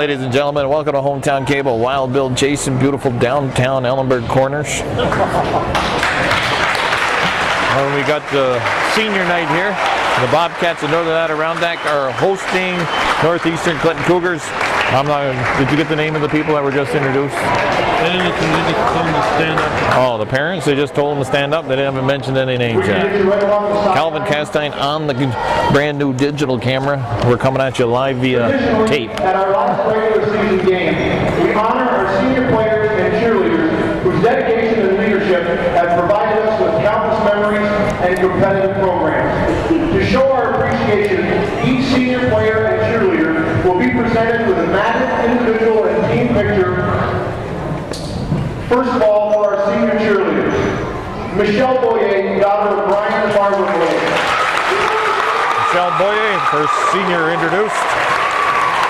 ladies and gentlemen. Welcome to Hometown Cable. Wild Bill Jason, beautiful downtown Ellenburg Corners. And we got the senior night here. The Bobcats and Northern Adirondack are hosting Northeastern Clinton Cougars. Did you get the name of the people that were just introduced? They didn't tell them to stand up. Oh, the parents? They just told them to stand up. They haven't mentioned any names yet. Calvin Castine on the brand new digital camera. We're coming at you live via tape. At our last regular season game, we honor our senior players and cheerleaders whose dedication and leadership have provided us with countless memories and competitive programs. To show our appreciation, each senior player and cheerleader will be presented with a matted individual and team picture. First of all, for our senior cheerleaders, Michelle Boyer, daughter of Brian and Barbara Boyer. Michelle Boyer, first senior introduced,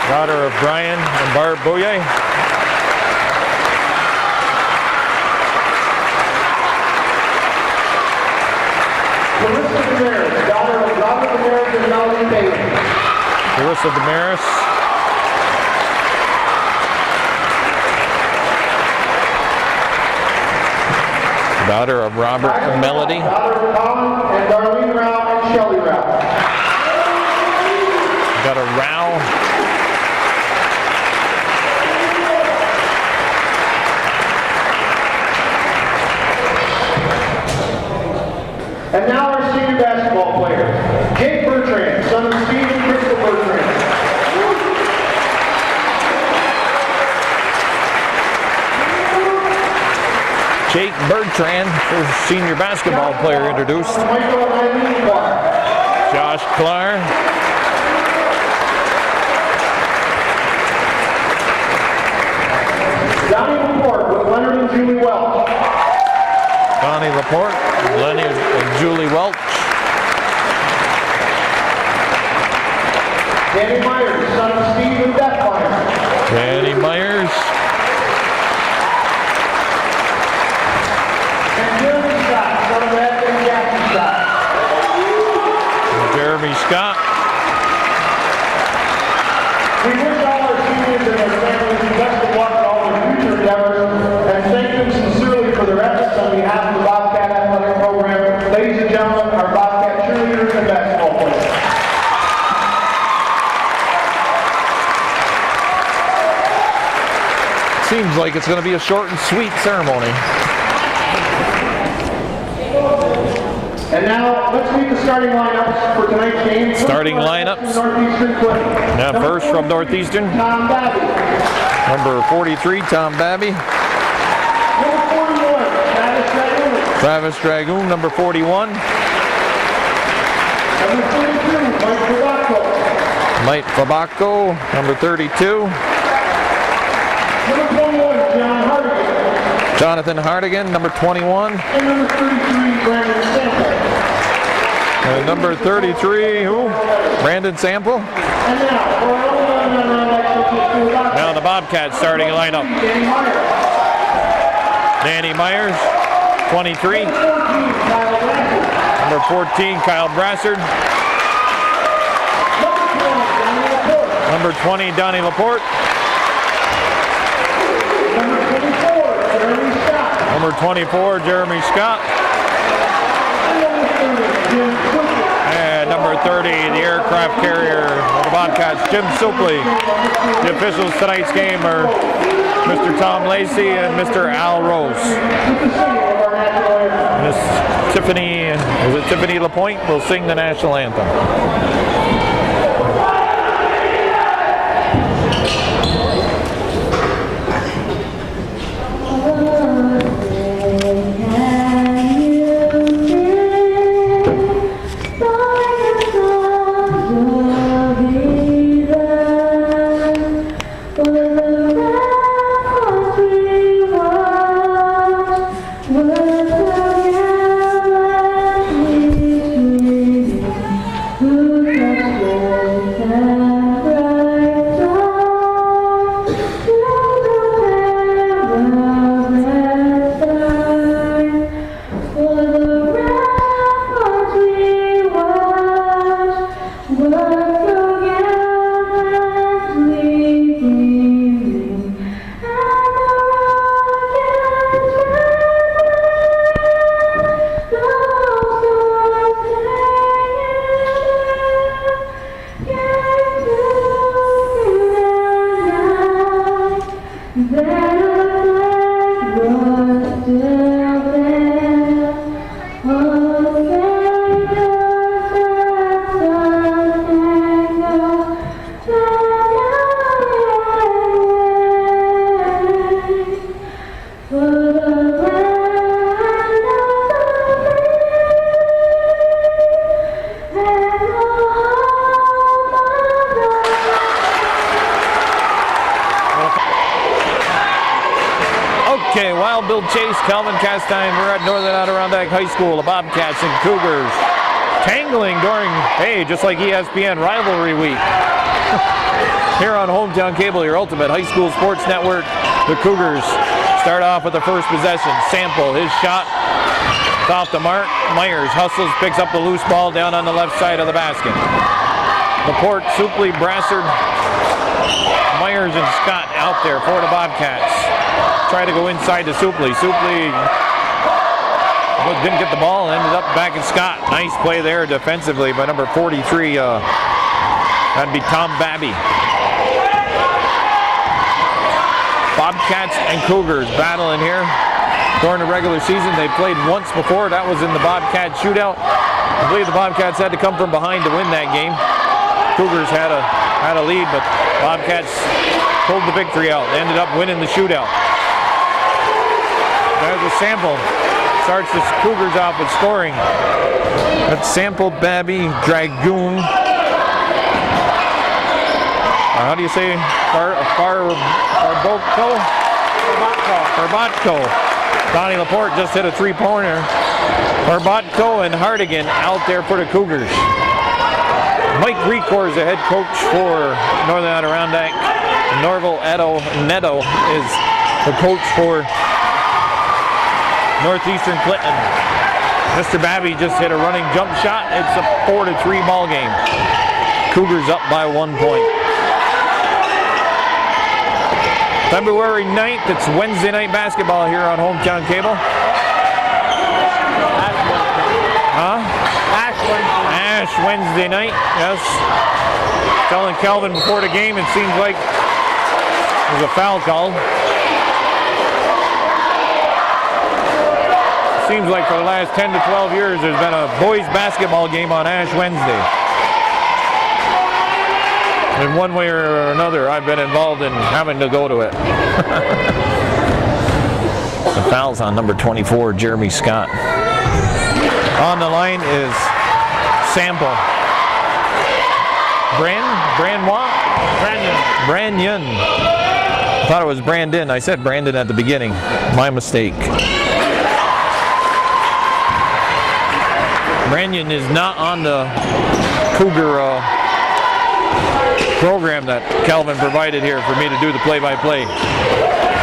daughter of Brian and Barb Boyer. Larissa Damaris, daughter of Robert Damaris and Melanie Bailey. Larissa Damaris. Daughter of Robert and Melody. Daughter of Colin and Darlene Rao and Shelley Rao. Got a Rao. And now our senior basketball players. Jake Bertrand, son of Steve and Crystal Bertrand. Jake Bertrand, first senior basketball player introduced. Michael and Eileen Clark. Josh Clark. Donnie Laporte with Leonard and Julie Welch. Donnie Laporte, Lenny and Julie Welch. Danny Myers, son of Steve and Beth Myers. Danny Myers. And Jeremy Scott, son of Ed and Jackie Scott. Jeremy Scott. We wish all our seniors and their families the best of luck in all their future endeavors, and thank them sincerely for their efforts on behalf of the Bobcat Athletic Program. Ladies and gentlemen, our Bobcat cheerleaders and basketball players. Seems like it's going to be a short and sweet ceremony. And now, let's meet the starting lineups for tonight's game. Starting lineups. Northeastern Clinton. Now first from Northeastern. Tom Babby. Number 43, Tom Babby. Number 41, Travis Dragoon. Travis Dragoon, number 41. Number 32, Mike Fabacco. Mike Fabacco, number 32. Number 21, John Hardigan. Jonathan Hardigan, number 21. And number 33, Brandon Sample. And number 33, who? Brandon Sample. And now, for our own Bobcats. Now the Bobcats starting lineup. Danny Myers. Danny Myers, 23. 14, Kyle Brassard. Number 14, Kyle Brassard. Number 20, Donnie Laporte. Number 24, Jeremy Scott. And number 30, the aircraft carrier of the Bobcats, Jim Supley. The officials tonight's game are Mr. Tom Lacey and Mr. Al Rose. Miss Tiffany LaPointe will sing the national anthem. Ooh. Bill Chase, Calvin Castine. We're at Northern Adirondack High School. The Bobcats and Cougars tangling during, hey, just like ESPN rivalry week. Here on Hometown Cable, your ultimate high school sports network. The Cougars start off with the first possession. Sample, his shot. It's off the mark. Myers hustles, picks up the loose ball down on the left side of the basket. Laporte, Supley, Brassard, Myers, and Scott out there for the Bobcats. Try to go inside to Supley. Supley didn't get the ball, ended up back in Scott. Nice play there defensively by number 43. That'd be Tom Babby. Bobcats and Cougars battling here. During the regular season, they played once before. That was in the Bobcat shootout. I believe the Bobcats had to come from behind to win that game. Cougars had a lead, but Bobcats pulled the victory out. They ended up winning the shootout. There's a Sample. Starts the Cougars off with scoring. That's Sample, Babby, Dragoon. How do you say? Farbotko. Donnie Laporte just hit a three-pointer. Farbotko and Hardigan out there for the Cougars. Mike Recor is the head coach for Northern Adirondack. Norval Neto is the coach for Northeastern Clinton. Mr. Babby just hit a running jump shot. It's a 4-3 ball game. Cougars up by 1 point. February 9th, it's Wednesday night basketball here on Hometown Cable. Ash Wednesday night, yes. Telling Calvin before the game, it seems like there's a foul called. Seems like for the last 10 to 12 years there's been a boys basketball game on Ash Wednesday. In one way or another, I've been involved in having to go to it. The foul's on number 24, Jeremy Scott. On the line is Sample. Brandon. I thought it was Brandon. I said Brandon at the beginning. My mistake. Brandon is not on the Cougar program that Calvin provided here for me to do the play-by-play.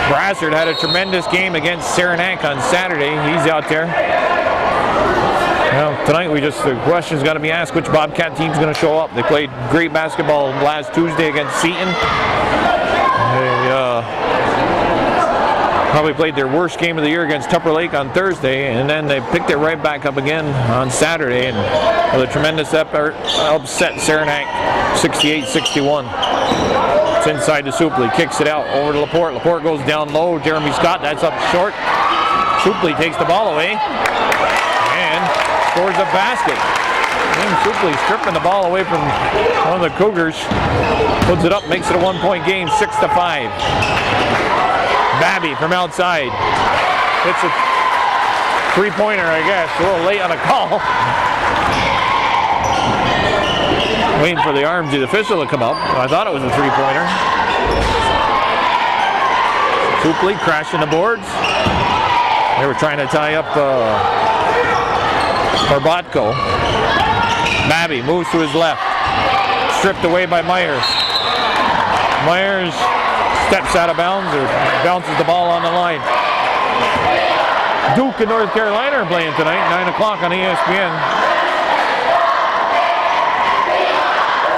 Brassard had a tremendous game against Saranac on Saturday. He's out there. Well, tonight the question's got to be asked, which Bobcat team's going to show up. They played great basketball last Tuesday against Seton. They probably played their worst game of the year against Tupper Lake on Thursday, and then they picked it right back up again on Saturday, and with a tremendous effort, upset Saranac 68-61. It's inside to Supley, kicks it out over to Laporte. Laporte goes down low. Jeremy Scott, that's up short. Supley takes the ball away and scores a basket. And Supley stripping the ball away from one of the Cougars. Puts it up, makes it a 1 point game, 6-5. Babby from outside. It's a three-pointer, I guess. A little late on a call. Waiting for the RMG official to come up. I thought it was a three-pointer. Supley crashing the boards. They were trying to tie up Farbotko. Babby moves to his left. Stripped away by Myers. Myers steps out of bounds or bounces the ball on the line. Duke and North Carolina are playing tonight, 9 o'clock on ESPN.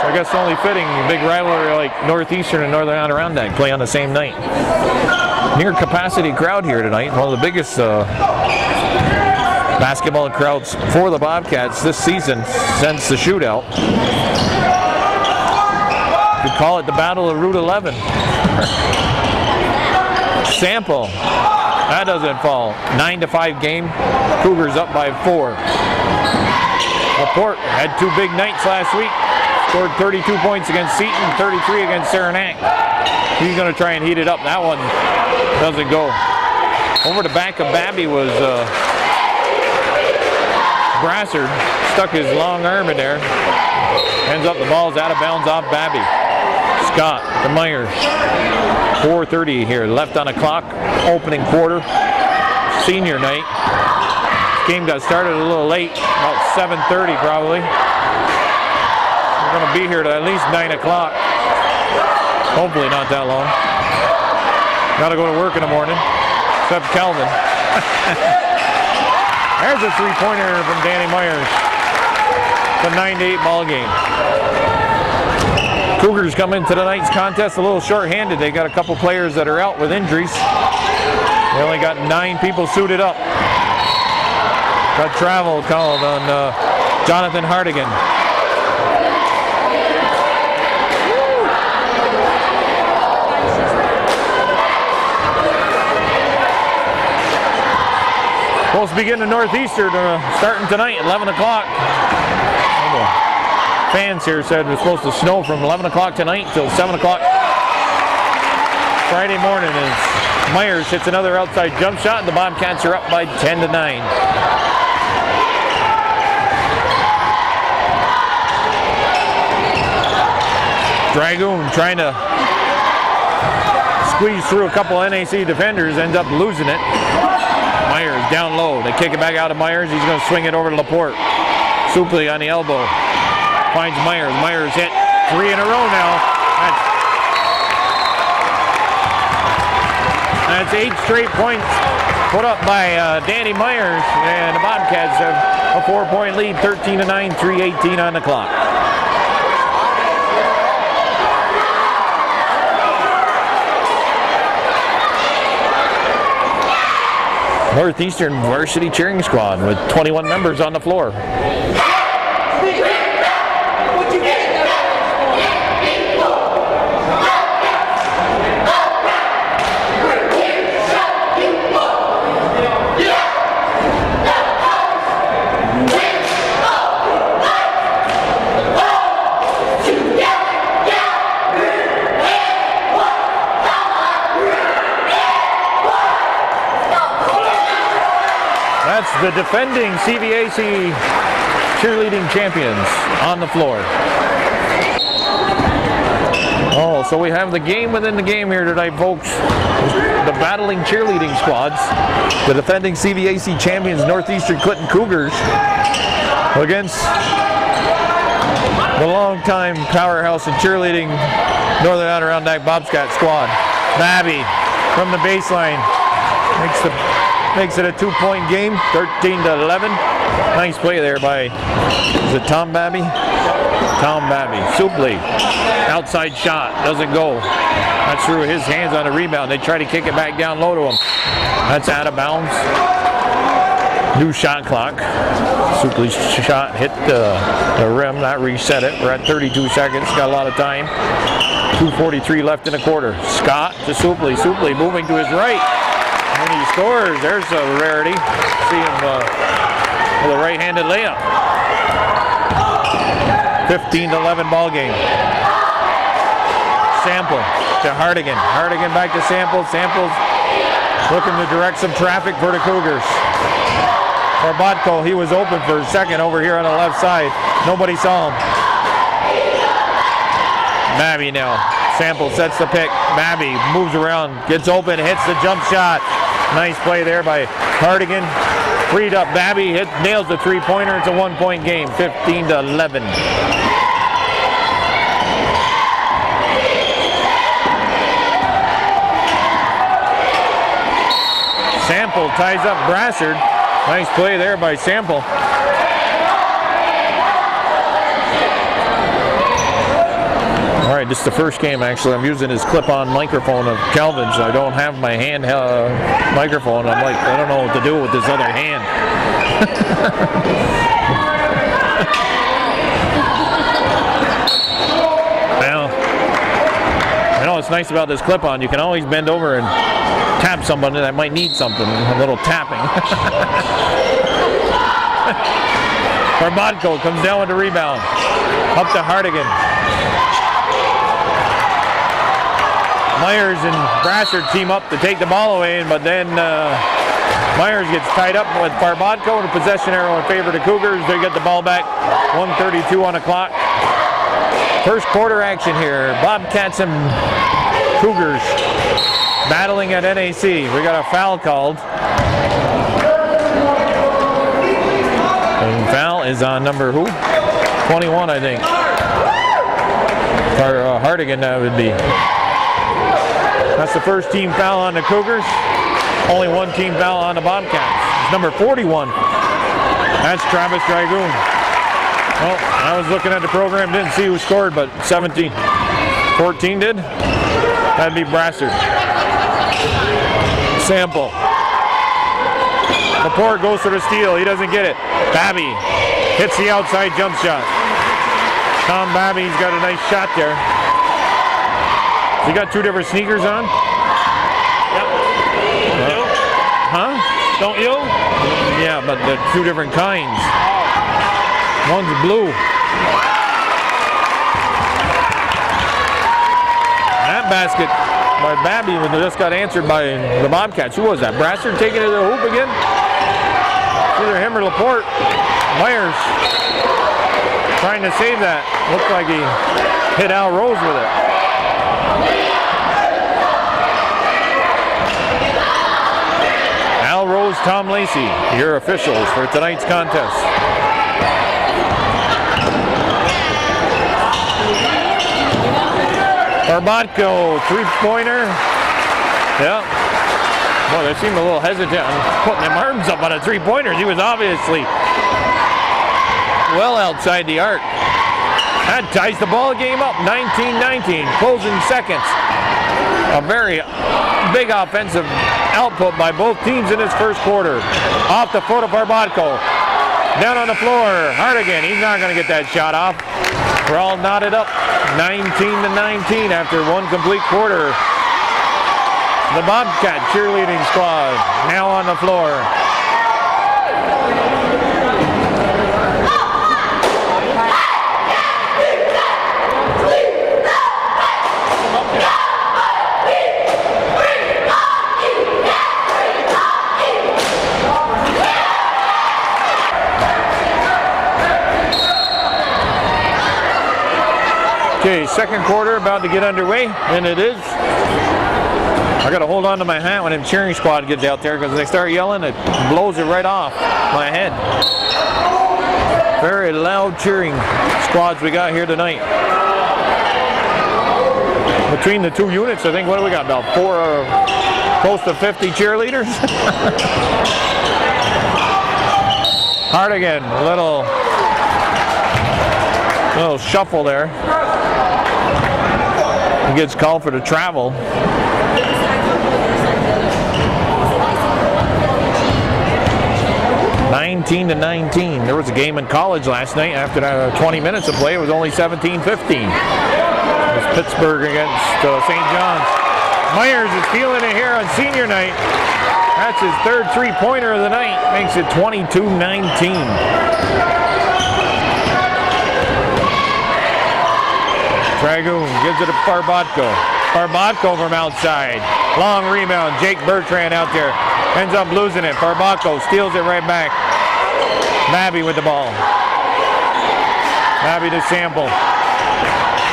So I guess only fitting, big rivalry like Northeastern and Northern Adirondack play on the same night. Near capacity crowd here tonight, one of the biggest basketball crowds for the Bobcats this season since the shootout. We call it the Battle of Route 11. Sample. That doesn't fall. 9-5 game. Cougars up by 4. Laporte had 2 big nights last week. Scored 32 points against Seton, 33 against Saranac. He's going to try and heat it up. That one doesn't go. Over the back of Babby was Brassard. Stuck his long arm in there. Ends up the ball's out of bounds off Babby. Scott to Myers. 4:30 here left on the clock. Opening quarter. senior night. Game got started a little late, about 7:30 probably. We're going to be here to at least 9 o'clock. Hopefully not that long. Got to go to work in the morning, except Calvin. There's a three-pointer from Danny Myers. It's a 9-8 ball game. Cougars come into tonight's contest a little short-handed. They got a couple players that are out with injuries. They only got 9 people suited up. Got travel called on Jonathan Hardigan. Supposed to begin the Northeastern starting tonight at 11 o'clock. Fans here said it was supposed to snow from 11 o'clock tonight until 7 o'clock Friday morning as Myers hits another outside jump shot and the Bobcats are up by 10-9. Dragoon trying to squeeze through a couple NAC defenders, ends up losing it. Myers down low. They kick it back out to Myers. He's going to swing it over to Laporte. Supley on the elbow. Finds Myers. Myers hit 3 in a row now. That's 8 straight points put up by Danny Myers. And the Bobcats have a 4-point lead, 13-9, 3:18 on the clock. Northeastern varsity cheering squad with 21 members on the floor. The defending CVAC cheerleading champions on the floor. Oh, so we have the game within the game here tonight, folks. The battling cheerleading squads. The defending CVAC champions, Northeastern Clinton Cougars, against the longtime powerhouse in cheerleading, Northern Adirondack Bobcat squad. Babby from the baseline makes it a 2-point game, 13-11. Nice play there by, is it Tom Babby? Tom Babby. Supley, outside shot, doesn't go. That's through his hands on a rebound. They try to kick it back down low to him. That's out of bounds. New shot clock. Supley's shot hit the rim, not reset it. We're at 32 seconds, got a lot of time. 2:43 left in the quarter. Scott to Supley. Supley moving to his right. And he scores. There's a rarity. See him with a right-handed layup. 15-11 ball game. Sample to Hardigan. Hardigan back to Sample. Sample's looking to direct some traffic for the Cougars. Barbotko, he was open for a second over here on the left side. Nobody saw him. Babby now. Sample sets the pick. Babby moves around, gets open, hits the jump shot. Nice play there by Hardigan. Freed up Babby, nails the 3-pointer. It's a 1-point game, 15-11. Sample ties up Brassard. Nice play there by Sample. All right, this is the first game actually. I'm using his clip-on microphone of Calvin's. I don't have my hand microphone. I'm like, I don't know what to do with this other hand. Well, you know what's nice about this clip-on? You can always bend over and tap somebody that might need something. A little tapping. Barbotko comes down with the rebound. Up to Hardigan. Myers and Brassard team up to take the ball away, but then Myers gets tied up with Barbotko and a possession arrow in favor of the Cougars. They get the ball back, 1:32 on the clock. First quarter action here. Bobcats and Cougars battling at NAC. We got a foul called And foul is on number who? 21, I think. Or Hardigan, that would be. That's the first team foul on the Cougars. Only one team foul on the Bobcats. It's number 41. That's Travis Dragoon. Well, I was looking at the program, didn't see who scored, but 17. 14 did? That'd be Brassard. Sample. Laporte goes for the steal. He doesn't get it. Babby hits the outside jump shot. Tom Babby's got a nice shot there. He got two different sneakers on? Yep. Huh? Don't you? Yeah, but they're two different kinds. One's blue. That basket by Babby just got answered by the Bobcats. Who was that? Brassard taking it to the hoop again? Either him or Laporte. Myers trying to save that. Looked like he hit Al Rose with it. Al Rose, Tom Lacey, your officials for tonight's contest. Barbotko, three-pointer. Yeah. Well, they seemed a little hesitant on putting them arms up on a three-pointer. He was obviously well outside the arc. That ties the ball game up, 19-19, closing seconds. A very big offensive output by both teams in this first quarter. Off the foot of Barbotko. Down on the floor, Hardigan, he's not going to get that shot off. We're all knotted up, 19-19 after one complete quarter. The Bobcat cheerleading squad now on the floor. Okay, second quarter about to get underway, and it is. I got to hold on to my hat when the cheering squad gets out there because they start yelling, it blows it right off my head. Very loud cheering squads we got here tonight. Between the two units, I think, what do we got, about close to 50 cheerleaders? Hardigan, a little shuffle there. He gets called for the travel. (19-19). There was a game in college last night. After 20 minutes of play, it was only 17-15. It was Pittsburgh against St. John's. Myers is feeling it here on senior night. That's his third three-pointer of the night. Makes it 22-19. Dragoon gives it to Barbotko. Barbotko from outside. Long rebound. Jake Bertrand out there. Ends up losing it. Barbotko steals it right back. Babby with the ball. Babby to Sample.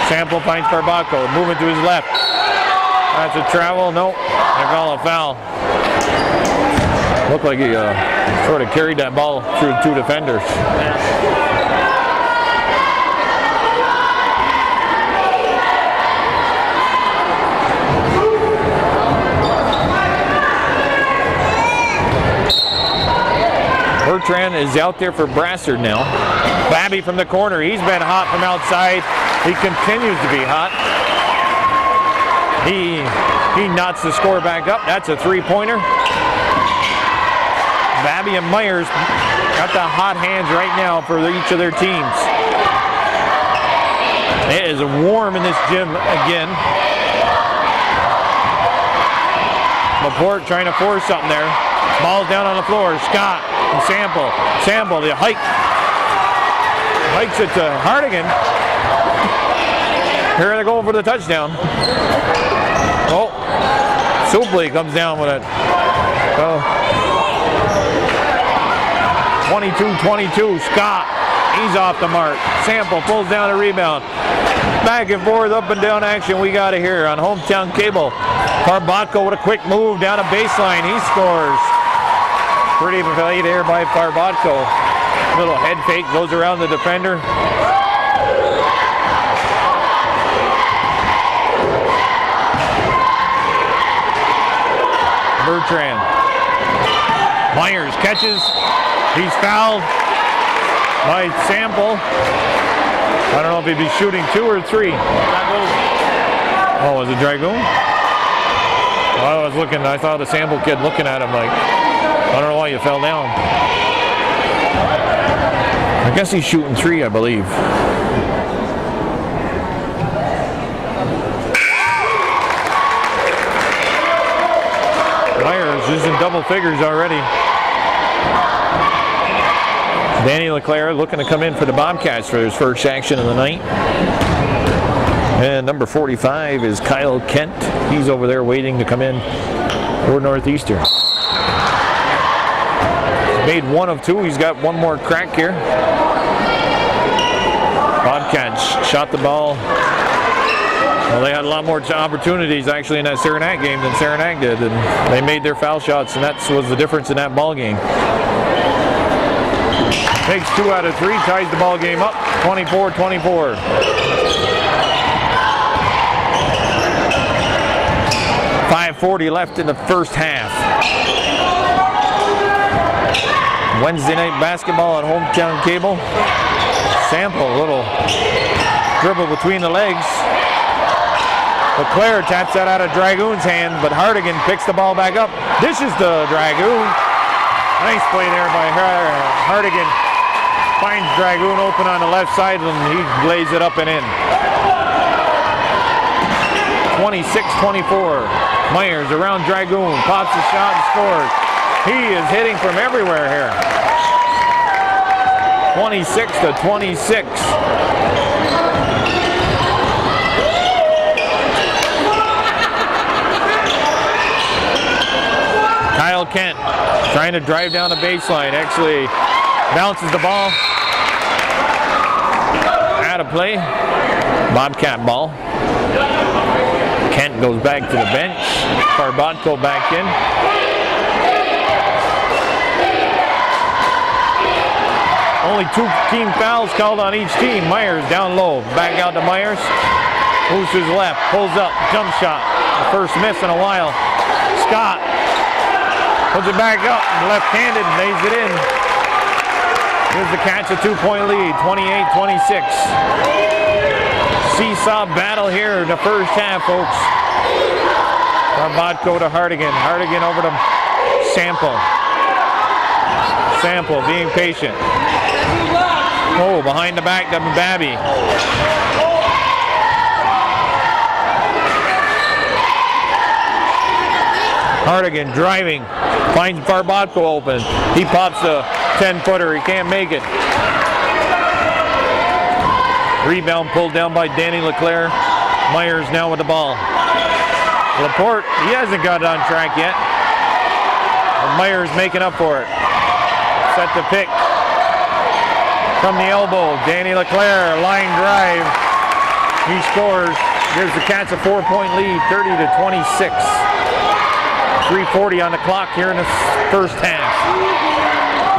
Sample finds Barbotko. Moving to his left. That's a travel. Nope. They call a foul. Looked like he sort of carried that ball through two defenders. Bertrand is out there for Brassard now. Babby from the corner. He's been hot from outside. He continues to be hot. He knots the score back up. That's a three-pointer. Babby and Myers got the hot hands right now for each of their teams. It is warm in this gym again. Laporte trying to force something there. Ball's down on the floor. Scott and Sample. Sample, the hikes it to Hardigan. Here they're going for the touchdown. Oh, Supley comes down with it. 22-22. Scott, he's off the mark. Sample pulls down a rebound. Back and forth, up and down action we got it here on Hometown Cable. Barbotko with a quick move down a baseline. He scores. Pretty play there by Farbotko. Little head fake, goes around the defender. Bertrand. Myers catches. He's fouled by Sample. I don't know if he'd be shooting 2 or 3. Oh, was it Dragoon? Well, I was looking, I saw the Sample kid looking at him like, I don't know why you fell down. I guess he's shooting 3, I believe. Myers is in double figures already. Danny LeClaire looking to come in for the Bobcats for his first action of the night. And number 45 is Kyle Kent. He's over there waiting to come in for Northeastern. Made 1 of 2. He's got 1 more crack here. Bobcats shot the ball. Well, they had a lot more opportunities actually in that Saranac game than Saranac did, and they made their foul shots, and that was the difference in that ball game. Takes 2 out of 3, ties the ball game up, 24-24. .540 left in the first half. Wednesday night basketball on Hometown Cable. Sample, little dribble between the legs. LeClaire taps that out of Dragoon's hand, but Hardigan picks the ball back up. Dishes to Dragoon. Nice play there by Hardigan. Finds Dragoon open on the left side, and he lays it up and in. 26-24. Myers around Dragoon, pops the shot and scores. He is hitting from everywhere here. 26-26. Kyle Kent trying to drive down the baseline. Actually bounces the ball out of play. Bobcat ball. Kent goes back to the bench. Farbotko back in. Only 2 team fouls called on each team. Myers down low. Back out to Myers. Moves to his left. Pulls up. Jump shot. The first miss in a while. Scott puts it back up. Left-handed. Lays it in. Here's the Cats a 2-point lead. 28-26. Seesaw battle here in the first half, folks. Farbotko to Hardigan. Hardigan over to Sample. Sample being patient. Oh, behind the back to Babby. Hardigan driving. Finds Farbotko open. He pops a 10-footer. He can't make it. Rebound pulled down by Danny LeClaire. Myers now with the ball. Laporte, he hasn't got it on track yet. And Myers making up for it. Set the pick. From the elbow, Danny LeClaire, line drive. He scores. Gives the Cats a 4-point lead, 30-26. 3:40 on the clock here in the first half.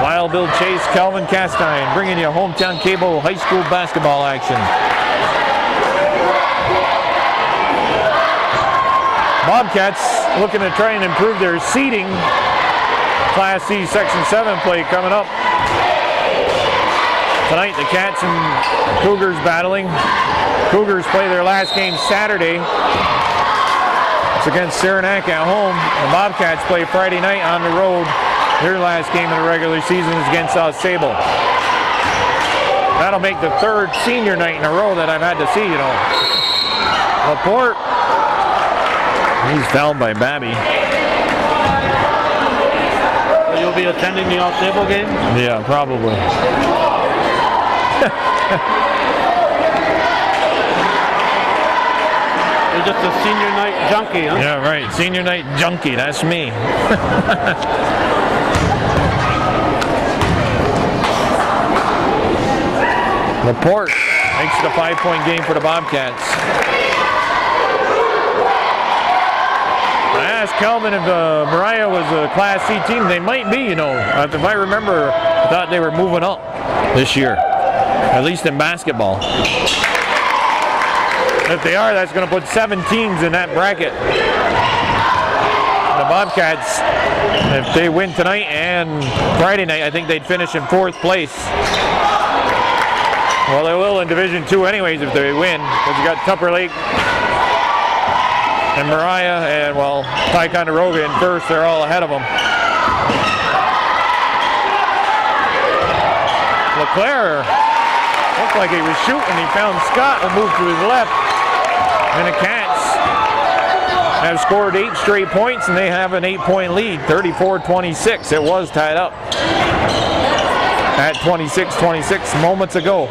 Wild Bill Chase, Calvin Castine, bringing you Hometown Cable high school basketball action. Bobcats looking to try and improve their seeding. Class C Section 7 play coming up. Tonight the Cats and Cougars battling. Cougars play their last game Saturday. It's against Saranac at home. The Bobcats play Friday night on the road. Their last game in the regular season is against South Sable. That'll make the 3rd senior night in a row that I've had to see, you know. Laporte. He's fouled by Babby. So you'll be attending the South Sable game? Yeah, probably. You're just a senior night junkie, huh? Yeah, right. Senior night junkie. That's me. Laporte makes it a 5-point game for the Bobcats. ask Calvin if Mariah was a Class C team. They might be, you know. If I remember, I thought they were moving up this year, at least in basketball. If they are, that's going to put 7 teams in that bracket. The Bobcats, if they win tonight and Friday night, I think they'd finish in 4th place. Well, they will in Division 2 anyways if they win, because you got Tupper Lake and Mariah and, well, Ticonderoga in first. They're all ahead of them. LeClaire looked like he was shooting. He found Scott and moved to his left. And the Cats have scored 8 straight points, and they have an 8-point lead, 34-26. It was tied up at 26-26 moments ago.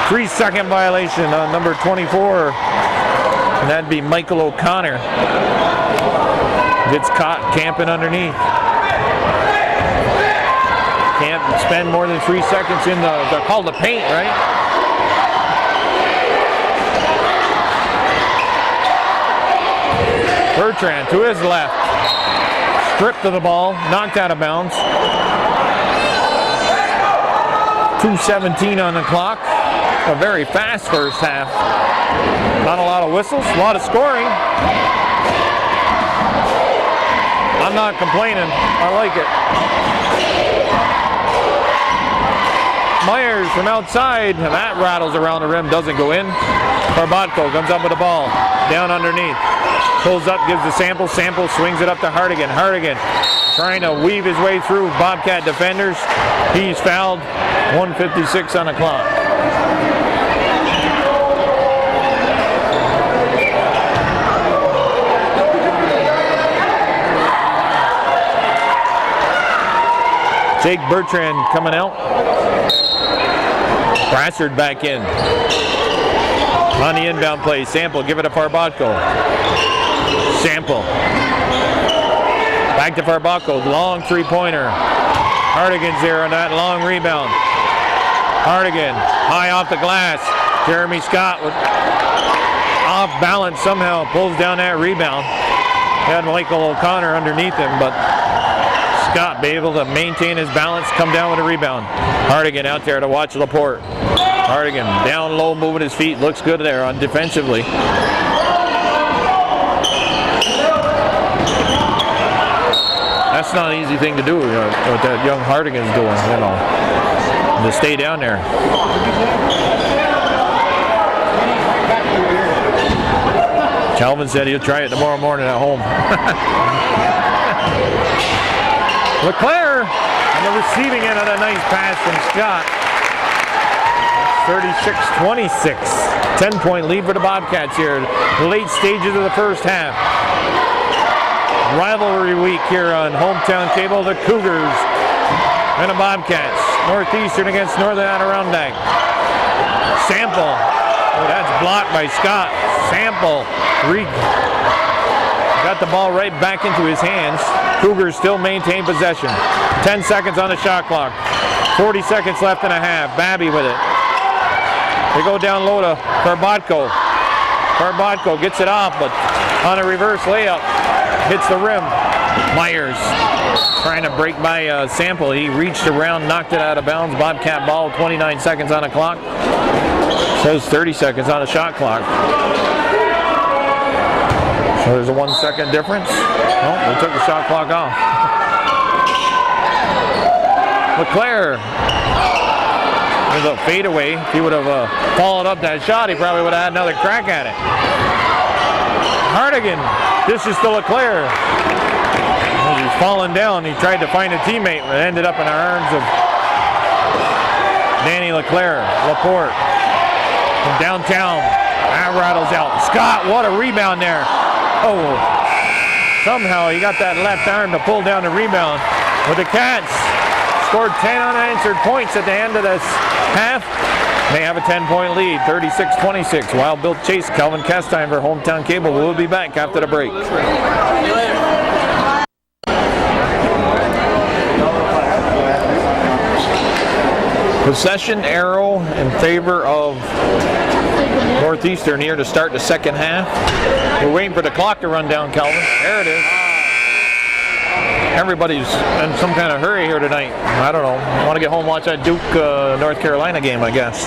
3-second violation on number 24, and that'd be Michael O'Connor. Gets caught camping underneath. Can't spend more than 3 seconds in they're called the paint, right? Bertrand to his left. Stripped of the ball, knocked out of bounds. 2:17 on the clock. A very fast first half. Not a lot of whistles, a lot of scoring. I'm not complaining. I like it. Myers from outside, and that rattles around the rim, doesn't go in. Barbatko comes up with the ball, down underneath. Pulls up, gives the Sample. Sample swings it up to Hardigan. Hardigan trying to weave his way through Bobcat defenders. He's fouled. 1:56 on the clock. Jake Bertrand coming out. Brassard back in. On the inbound play, Sample, give it to Barbatko. Sample. Back to Barbatko, long 3-pointer. Hardigan's there on that long rebound. Hardigan, high off the glass. Jeremy Scott with off balance somehow pulls down that rebound. Had Michael O'Connor underneath him, but Scott be able to maintain his balance, come down with a rebound. Hardigan out there to watch Laporte. Hardigan down low, moving his feet, looks good there on defensively. That's not an easy thing to do, what that young Hardigan's doing, to stay down there. Calvin said he'll try it tomorrow morning at home. LeClaire on the receiving end of a nice pass from Scott. 36-26. 10-point lead for the Bobcats here. Late stages of the first half. Rivalry week here on Hometown Cable. The Cougars and the Bobcats. Northeastern against Northern Adirondack. Sample. Oh, that's blocked by Scott. Sample. Got the ball right back into his hands. Cougars still maintain possession. 10 seconds on the shot clock. 40 seconds left and a half. Babby with it. They go down low to Barbatko. Barbatko gets it off, but on a reverse layup, hits the rim. Myers trying to break by Sample. He reached around, knocked it out of bounds. Bobcat ball, 29 seconds on the clock. Says 30 seconds on the shot clock. So there's a 1 second difference. Well, they took the shot clock off. LeClaire with a fadeaway. If he would have followed up that shot, he probably would have had another crack at it. Hardigan dishes to LeClaire. As he's falling down, he tried to find a teammate, but ended up in the arms of Danny LeClaire. Laporte from downtown. That rattles out. Scott, what a rebound there. Oh, somehow he got that left arm to pull down the rebound. But the Cats scored 10 unanswered points at the end of this half. They have a 10-point lead, 36-26. Wild Bill Chase, Calvin Castine for Hometown Cable. We'll be back after the break. Possession arrow in favor of Northeastern here to start the second half. We're waiting for the clock to run down, Calvin. There it is. Everybody's in some kind of hurry here tonight. I don't know. I want to get home and watch that Duke, North Carolina game, I guess.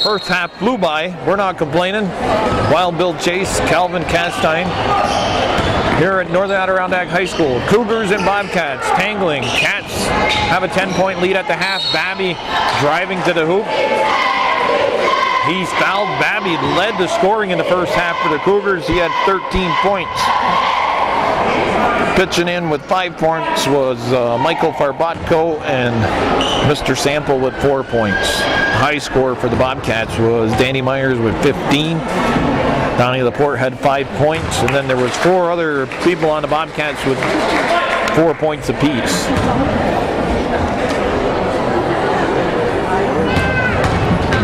First half flew by. We're not complaining. Wild Bill Chase, Calvin Castine here at Northern Adirondack High School. Cougars and Bobcats tangling. Cats have a 10-point lead at the half. Babby driving to the hoop. He's fouled. Babby led the scoring in the first half for the Cougars. He had 13 points. Pitching in with 5 points was Michael Farbotko and Mr. Sample with 4 points. High score for the Bobcats was Danny Myers with 15. Donnie Laporte had 5 points, and then there was 4 other people on the Bobcats with 4 points apiece.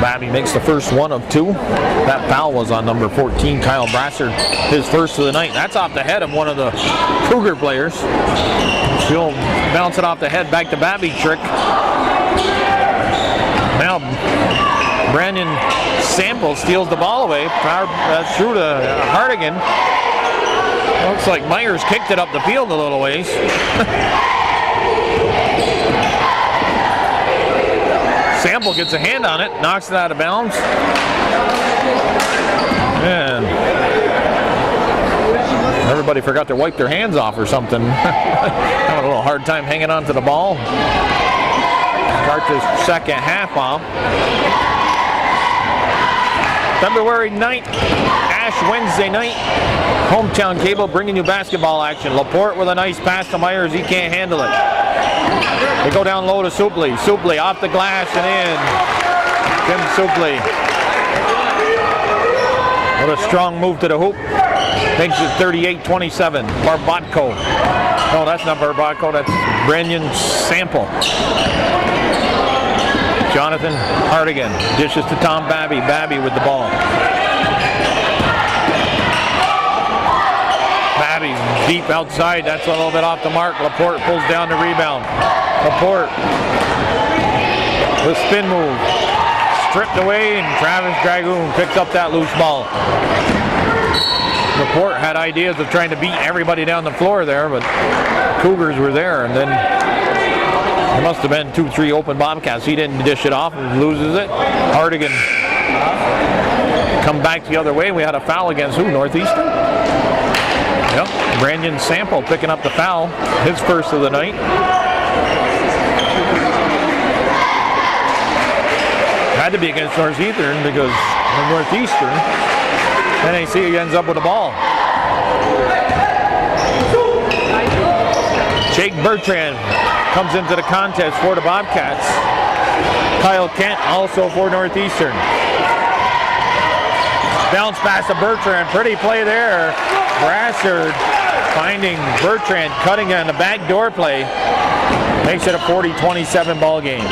Babby makes the first one of 2. That foul was on number 14, Kyle Brassard, his first of the night. That's off the head of one of the Cougar players. She'll bounce it off the head, back to Babby trick. Now Brandon Sample steals the ball away. That's through to Hardigan. Looks like Myers kicked it up the field a little ways. Sample gets a hand on it, knocks it out of bounds. And everybody forgot to wipe their hands off or something. Having a little hard time hanging on to the ball. Start this second half off. February 9th, Ash Wednesday night. Hometown Cable bringing you basketball action. Laporte with a nice pass to Myers. He can't handle it. They go down low to Supley. Supley off the glass and in. Tim Supley. What a strong move to the hoop. Makes it 38-27. Barbotko. No, that's not Barbotko. That's Brendan Sample. Jonathan Hardigan dishes to Tom Babby. Babby with the ball. Babby deep outside. That's a little bit off the mark. Laporte pulls down the rebound. Laporte. The spin move. Stripped away, and Travis Dragoon picks up that loose ball. Laporte had ideas of trying to beat everybody down the floor there, but Cougars were there, and then there must have been 2-3 open Bobcats. He didn't dish it off and loses it. Hardigan come back the other way. We had a foul against who? Northeastern? Yep. Brandon Sample picking up the foul. His first of the night. Had to be against Northeastern because of Northeastern. NAC ends up with the ball. Jake Bertrand comes into the contest for the Bobcats. Kyle Kent also for Northeastern. Bounce pass to Bertrand. Pretty play there. Brassard finding Bertrand cutting on the back door play. Makes it a 40-27 ball game.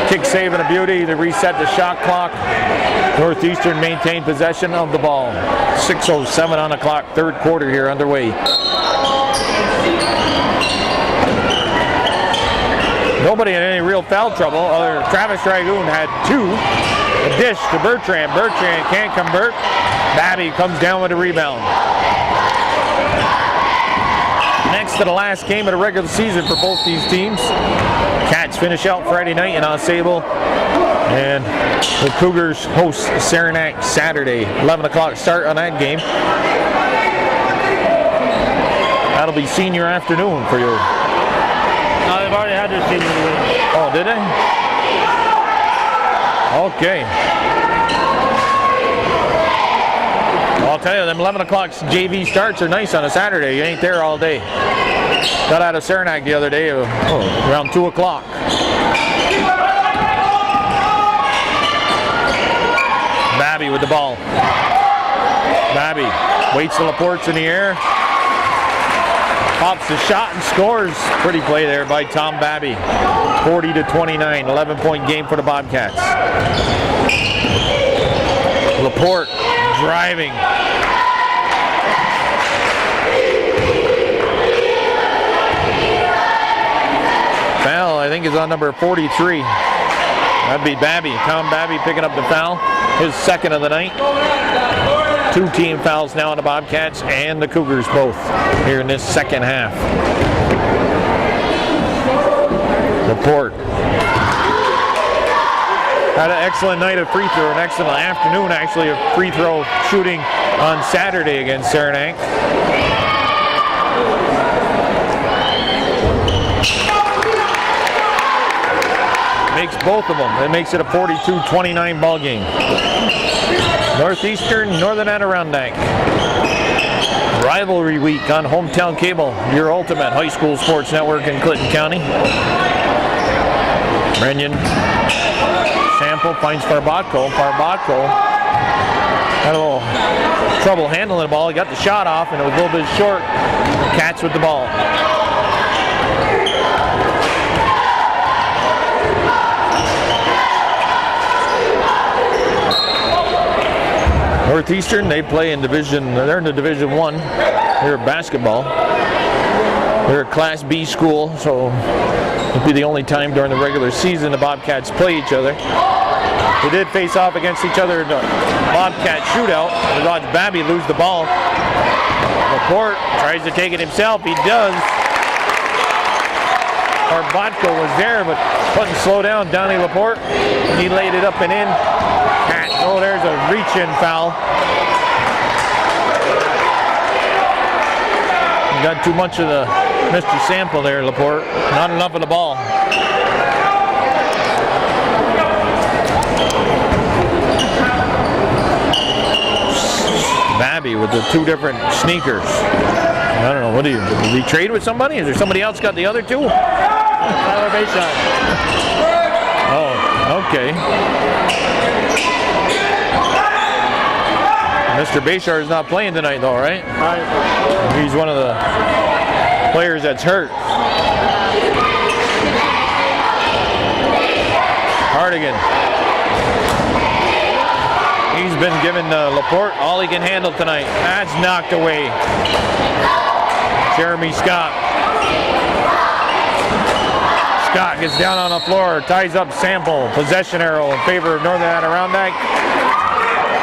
Kick save and a beauty to reset the shot clock. Northeastern maintained possession of the ball. 6:07 on the clock. Third quarter here underway. Nobody in any real foul trouble. Other Travis Dragoon had 2. A dish to Bertrand. Bertrand can't convert. Babby comes down with a rebound. Next to the last game of the regular season for both these teams. Cats finish out Friday night in Ausable. And the Cougars host Saranac Saturday. 11 o'clock start on that game. That'll be senior afternoon for you. No, they've already had their senior game. Oh, did they? Okay. Well, I'll tell you, them 11 o'clock JV starts are nice on a Saturday. You ain't there all day. Got out of Saranac the other day around 2 o'clock. Babby with the ball. Babby waits till Laporte's in the air. Pops the shot and scores. Pretty play there by Tom Babby. 40-29, 11-point game for the Bobcats. Laporte driving. Foul, I think, is on number 43. That'd be Babby. Tom Babby picking up the foul. His second of the night. 2 team fouls now on the Bobcats and the Cougars both here in this second half. Laporte. Had an excellent night of free throw, an excellent afternoon actually of free throw shooting on Saturday against Saranac. Makes both of them. It makes it a 42-29 ball game. Northeastern, Northern Adirondack. Rivalry week on Hometown Cable, your ultimate high school sports network in Clinton County. Renyon Sample finds Farbotko. Farbotko had a little trouble handling the ball. He got the shot off and it was a little bit short. Cats with the ball. Northeastern, they play in they're in the Division 1. They're basketball. They're a Class B school, so it'll be the only time during the regular season the Bobcats play each other. They did face off against each other in the Bobcat shootout. They watched Babby lose the ball. Laporte tries to take it himself. He does. Farbotko was there, but couldn't slow down Donnie Laporte. He laid it up and in. Oh, there's a reach-in foul. You got too much of the Mr. Sample there, Laporte. Not enough of the ball. Babby with the 2 different sneakers. I don't know, what did he trade with somebody? Is there somebody else got the other 2? Tyler Bayshot. Oh, okay. Mr. Bayshard is not playing tonight though, right? He's one of the players that's hurt. Hardigan. He's been giving Laporte all he can handle tonight. That's knocked away. Jeremy Scott. Scott gets down on the floor, ties up Sample. Possession arrow in favor of Northern Adirondack.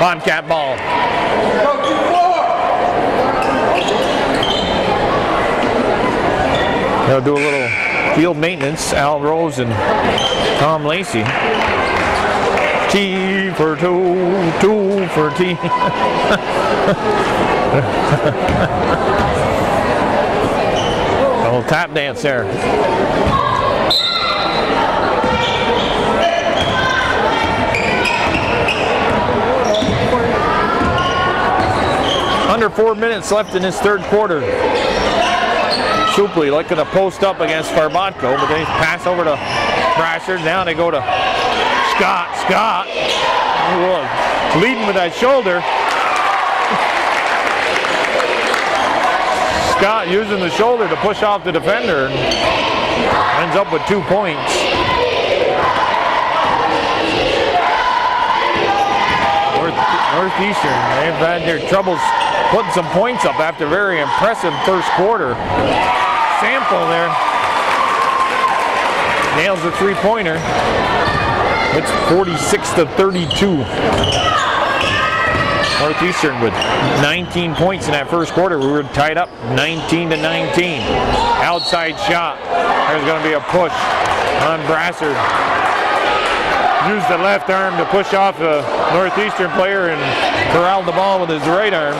Bobcat ball. They'll do a little field maintenance. Al Rose and Tom Lacey. T for 2, 2 for T. A little tap dance there. Under 4 minutes left in this third quarter. Supley looking to post up against Farbotko, but they pass over to Brasher. Now they go to Scott. Scott leading with that shoulder. Scott using the shoulder to push off the defender and ends up with 2 points. Northeastern, they've had their troubles putting some points up after a very impressive first quarter. Sample there nails the 3-pointer. It's 46-32. Northeastern with 19 points in that first quarter. We were tied up 19-19. Outside shot. There's going to be a push on Brassard. Used the left arm to push off the Northeastern player and corralled the ball with his right arm.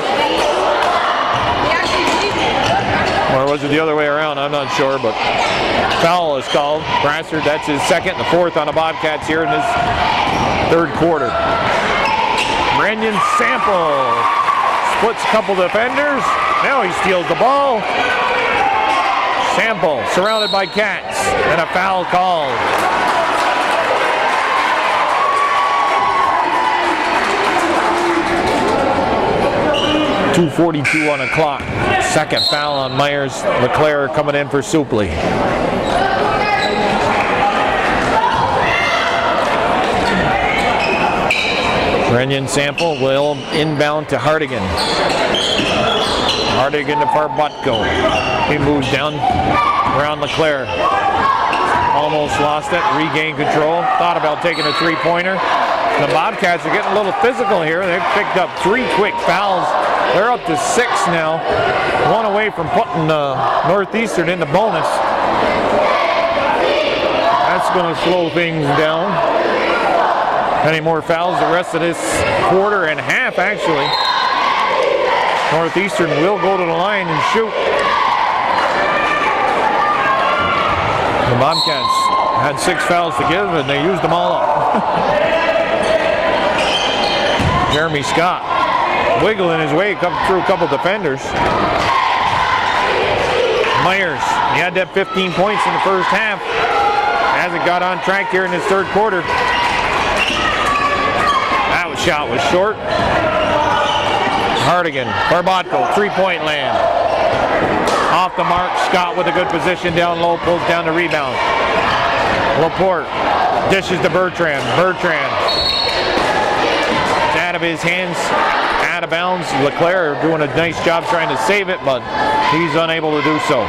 Or was it the other way around? I'm not sure, but foul is called. Brassard, that's his second, the 4th on the Bobcats here in this third quarter. Renyon Sample splits a couple defenders. Now he steals the ball. Sample surrounded by Cats and a foul called. 2:42 on the clock. Second foul on Myers. LeClaire coming in for Supley. Renyon Sample will inbound to Hardigan. Hardigan to Farbotko. He moves down around LeClaire. Almost Almost lost it, regained control, thought about taking a three-pointer. The Bobcats are getting a little physical here. They've picked up 3 quick fouls. They're up to 6 now. One away from putting Northeastern in the bonus. That's going to slow things down. Any more fouls the rest of this quarter and half, actually. Northeastern will go to the line and shoot. The Bobcats had 6 fouls to give, and they used them all up. Jeremy Scott wiggling his way through a couple defenders. Myers, he had that 15 points in the first half. Hasn't got on track here in this third quarter. That shot was short. Hardigan, Barbotko, three-point land. Off the mark, Scott with a good position down low, pulls down the rebound. Laporte dishes to Bertrand. Bertrand, it's out of his hands, out of bounds. LeClaire doing a nice job trying to save it, but he's unable to do so.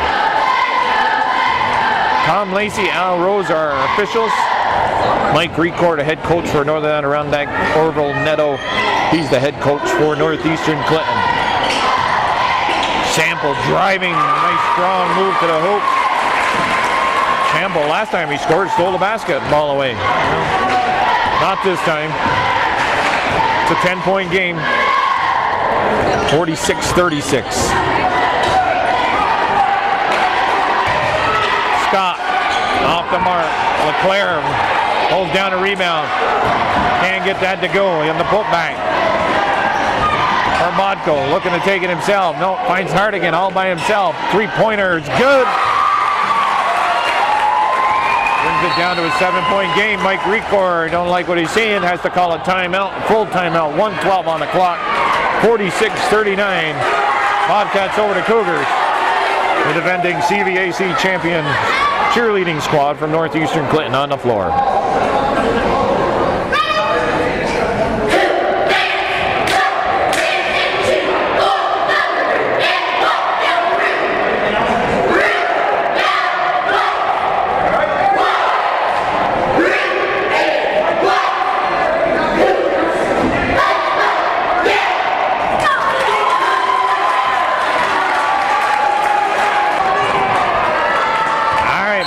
Tom Lacey, Al Rose are our officials. Mike Record, a head coach for Northern Adirondack. Orville Netto, he's the head coach for Northeastern Clinton. Sample driving, nice strong move to the hoop. Campbell, last time he scored, stole the basketball away. Not this time. It's a 10-point game. 46-36. Scott, off the mark. LeClaire holds down a rebound. Can't get that to go in the putback. Barbotko looking to take it himself. No, finds Hardigan all by himself. Three-pointer is good. Brings it down to a 7-point game. Mike Record, don't like what he's seeing, has to call a timeout, full timeout, 1:12 on the clock. 46-39. Bobcats over to Cougars. The defending CVAC champion cheerleading squad from Northeastern Clinton on the floor.